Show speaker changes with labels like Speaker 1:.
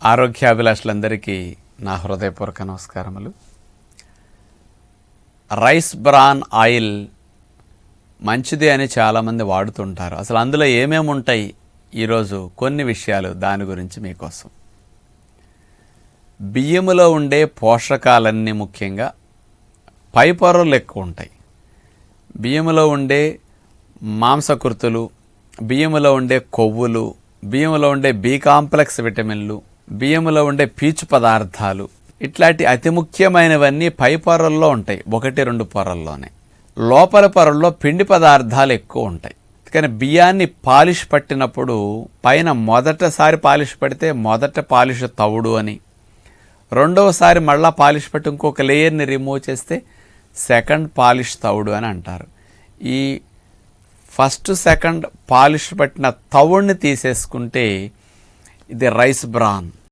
Speaker 1: ఆరోగ్యాభిలాషులందరికీ నా హృదయపూర్వక నమస్కారములు. రైస్ బ్రాన్ ఆయిల్ మంచిది అని చాలామంది వాడుతుంటారు. అసలు అందులో ఏమేమి ఉంటాయి, ఈరోజు కొన్ని విషయాలు దాని గురించి మీకోసం. బియ్యములో ఉండే పోషకాలన్నీ ముఖ్యంగా పై పొరలు ఎక్కువ ఉంటాయి. బియ్యములో ఉండే మాంసకృతులు, బియ్యములో ఉండే కొవ్వులు, బియ్యములో ఉండే బి కాంప్లెక్స్ విటమిన్లు, బియ్యములో ఉండే పీచు పదార్థాలు, ఇట్లాంటి అతి ముఖ్యమైనవన్నీ పై పొరల్లో ఉంటాయి, 1-2 పొరల్లోనే. లోపల పొరల్లో పిండి పదార్థాలు ఎక్కువ ఉంటాయి. కానీ బియ్యాన్ని పాలిష్ పట్టినప్పుడు పైన మొదటిసారి పాలిష్ పడితే మొదట పాలిష్ తవుడు అని, రెండవసారి మళ్ళా పాలిష్ పట్టి ఇంకొక లేయర్ని రిమూవ్ చేస్తే సెకండ్ పాలిష్ తవుడు అని అంటారు. ఈ ఫస్ట్ సెకండ్ పాలిష్ పట్టిన తవుడిని తీసేసుకుంటే ఇది రైస్ బ్రాన్.